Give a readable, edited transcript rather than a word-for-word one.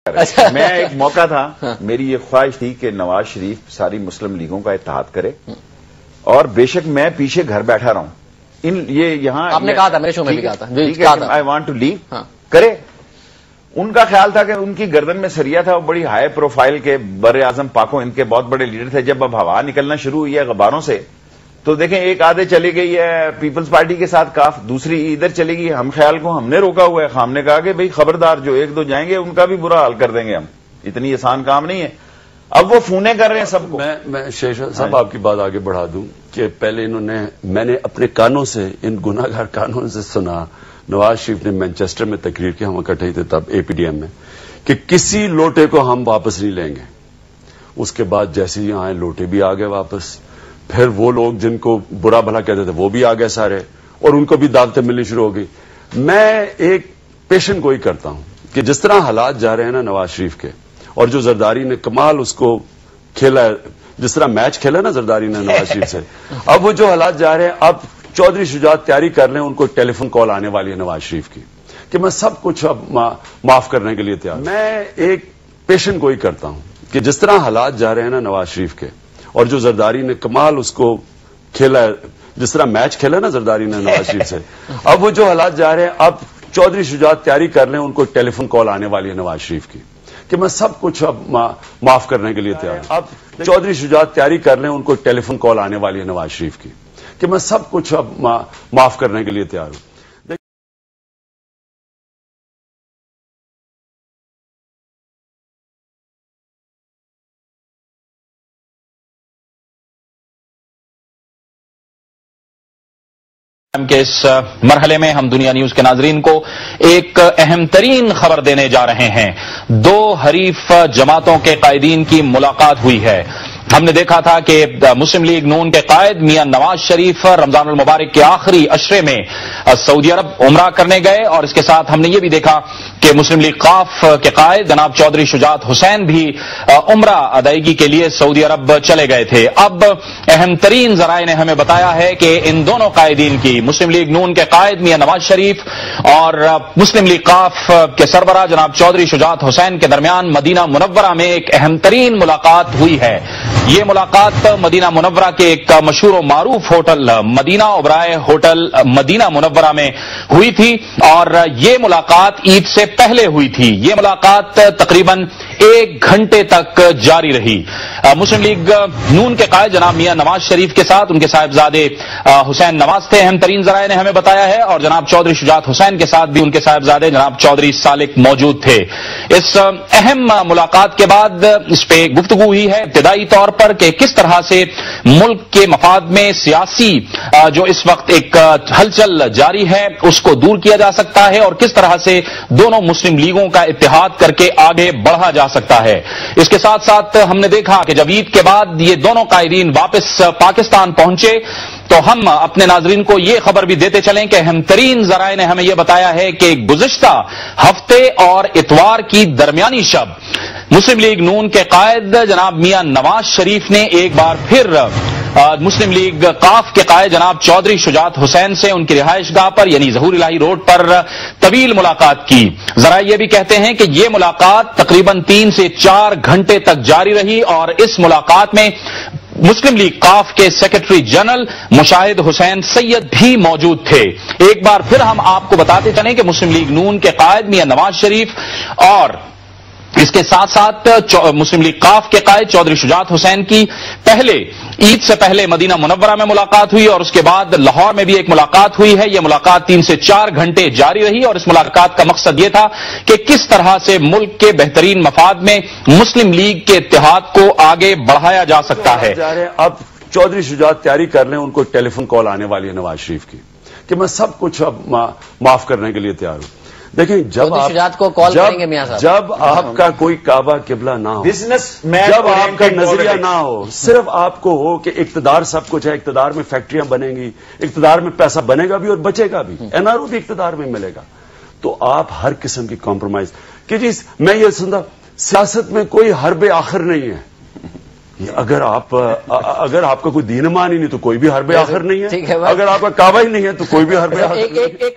اچھا میں ایک موقع تھا، میری یہ خواہش تھی کہ نواز شریف ساری مسلم لیگوں کا اتحاد کرے، اور بے شک میں پیچھے گھر بیٹھا رہا ہوں. یہ یہاں آپ نے کہا تھا، میرے شو میں بھی کہا تھا آئی وانٹ ٹو لیو کرے. ان کا خیال تھا کہ ان کی گردن میں سریا تھا، وہ بڑی ہائی پروفائل کے بر اعظم پاکوں ان کے بہت بڑے لیڈر تھے. جب اب ہوا نکلنا شروع ہوئی ہے غباروں سے، تو دیکھیں ایک آدھے چلی گئی ہے پیپلز پارٹی کے ساتھ کاف، دوسری ادھر چلی گئی ہم خیال کو ہم نے روکا ہوا ہے. ہم نے کہا کہ بھئی خبردار، جو ایک دو جائیں گے ان کا بھی برا حال کر دیں گے ہم، اتنی آسان کام نہیں ہے. اب وہ فونے کر رہے ہیں سب کو. میں شیشا صاحب آپ کی بات آگے بڑھا دوں کہ پہلے میں نے اپنے کانوں سے، ان گناہگار کانوں سے سنا، نواز شریف نے مینچسٹر میں تقریر کی، ہم اکٹھے تھے تب اے پی ڈی ایم میں، کہ کسی لوٹے کو ہم واپس نہیں لیں گے. اس کے بعد جیسے ہی آئے لوٹے بھی آ گئے واپس، پھر وہ لوگ جن کو برا بھلا کہتے تھے وہ بھی آ گئے سارے، اور ان کو بھی دعوتیں ملنی شروع ہو گئی. میں ایک پیشن گوئی کرتا ہوں کہ جس طرح حالات جا رہے ہیں نا نواز شریف کے، اور جو زرداری نے کمال اس کو کھیلا ہے، جس طرح میچ کھیلا نا زرداری نے نواز شریف سے، اب وہ جو حالات جا رہے ہیں، اب چودھری شجاعت تیاری کر لیں، ان کو ٹیلی فون کال آنے والی ہے نواز شریف کی کہ میں سب کچھ اب معاف کرنے کے لیے تیار. میں ایک پیشن گوئی کرتا ہوں کہ جس طرح حالات جا رہے ہیں نا نواز شریف کے، اور جو زرداری نے کمال اس کو کھیلا ہے، جس طرح میچ کھیلا نا زرداری نے نواز شریف سے، اب وہ جو حالات جا رہے ہیں، اب چودھری شجاعت تیاری کر لیں، ان کو ٹیلی فون کال آنے والی ہے نواز شریف کی کہ میں سب کچھ اب معاف کرنے کے لیے تیار. اب چودھری شجاعت تیاری کر لیں، ان کو ٹیلی فون کال آنے والی ہے نواز شریف کی کہ میں سب کچھ اب معاف کرنے کے لیے تیار ہوں. کے اس مرحلے میں ہم دنیا نیوز کے ناظرین کو ایک اہم ترین خبر دینے جا رہے ہیں. دو حریف جماعتوں کے قائدین کی ملاقات ہوئی ہے. ہم نے دیکھا تھا کہ مسلم لیگ نون کے قائد میاں نواز شریف رمضان المبارک کے آخری عشرے میں سعودی عرب عمرہ کرنے گئے، اور اس کے ساتھ ہم نے یہ بھی دیکھا کہ مسلم لیگ قاف کے قائد جناب چودھری شجاعت حسین بھی عمرہ ادائیگی کے لیے سعودی عرب چلے گئے تھے. اب اہم ترین ذرائع نے ہمیں بتایا ہے کہ ان دونوں قائدین کی، مسلم لیگ نون کے قائد میاں نواز شریف اور مسلم لیگ قاف کے سربراہ جناب چودھری شجاعت حسین کے درمیان مدینہ منورہ میں ایک اہم ترین ملاقات ہوئی ہے. یہ ملاقات مدینہ منورہ کے ایک مشہور و معروف ہوٹل مدینہ اوبرائے ہوٹل مدینہ منورہ میں ہوئی تھی، اور یہ ملاقات عید سے پہلے ہوئی تھی. یہ ملاقات تقریباً 1 گھنٹے تک جاری رہی. مسلم لیگ نون کے قائد جناب میاں نواز شریف کے ساتھ ان کے صاحبزادے حسین نواز تھے، اہم ترین ذرائع نے ہمیں بتایا ہے، اور جناب چودھری شجاعت حسین کے ساتھ بھی ان کے صاحبزادے جناب چودھری سالک موجود تھے. اس اہم ملاقات کے بعد اس پہ گفتگو ہوئی ہے ابتدائی طور پر کہ کس طرح سے ملک کے مفاد میں سیاسی جو اس وقت ایک ہلچل جاری ہے اس کو دور کیا جا سکتا ہے، اور کس طرح سے دونوں مسلم لیگوں کا اتحاد کر کے آگے بڑھا جا سکتا ہے. اس کے ساتھ ساتھ ہم نے دیکھا کہ جب عید کے بعد یہ دونوں قائدین واپس پاکستان پہنچے تو ہم اپنے ناظرین کو یہ خبر بھی دیتے چلیں کہ اہم ترین ذرائع نے ہمیں یہ بتایا ہے کہ گزشتہ ہفتے اور اتوار کی درمیانی شب مسلم لیگ نون کے قائد جناب میاں نواز شریف نے ایک بار پھر مسلم لیگ قاف کے قائد جناب چودھری شجاعت حسین سے ان کی رہائش گاہ پر یعنی ظہور الہی روڈ پر طویل ملاقات کی. ذرائع یہ بھی کہتے ہیں کہ یہ ملاقات تقریباً 3 سے 4 گھنٹے تک جاری رہی، اور اس ملاقات میں مسلم لیگ قاف کے سیکرٹری جنرل مشاہد حسین سید بھی موجود تھے. ایک بار پھر ہم آپ کو بتاتے چلیں کہ مسلم لیگ نون کے قائد میاں نواز شریف اور اس کے ساتھ ساتھ مسلم لیگ قاف کے قائد چودھری شجاعت حسین کی پہلے عید سے پہلے مدینہ منورہ میں ملاقات ہوئی، اور اس کے بعد لاہور میں بھی ایک ملاقات ہوئی ہے. یہ ملاقات 3 سے 4 گھنٹے جاری رہی، اور اس ملاقات کا مقصد یہ تھا کہ کس طرح سے ملک کے بہترین مفاد میں مسلم لیگ کے اتحاد کو آگے بڑھایا جا سکتا ہے. اب چودھری شجاعت تیاری کر لیں، ان کو ٹیلی فون کال آنے والی ہے نواز شریف کی کہ میں سب کچھ اب معاف کرنے کے لیے تیار ہوں. دیکھیں جب آپ کا کوئی کعبہ قبلہ نہ ہو، جب آپ کا نظریہ نہ ہو، صرف آپ کو ہو کہ اقتدار سب کچھ ہے، اقتدار میں فیکٹریاں بنیں گی، اقتدار میں پیسہ بنے گا بھی اور بچے گا بھی، این آر او بھی اقتدار میں ملے گا، تو آپ ہر قسم کی کمپرومائز کہ جی میں یہ سنتا سیاست میں کوئی حرب آخر نہیں ہے. اگر آپ کا کوئی دین مان ہی نہیں تو کوئی بھی حرب آخر نہیں ہے، اگر آپ کا کعبہ ہی نہیں ہے تو کوئی بھی حرب آخر نہیں ہے.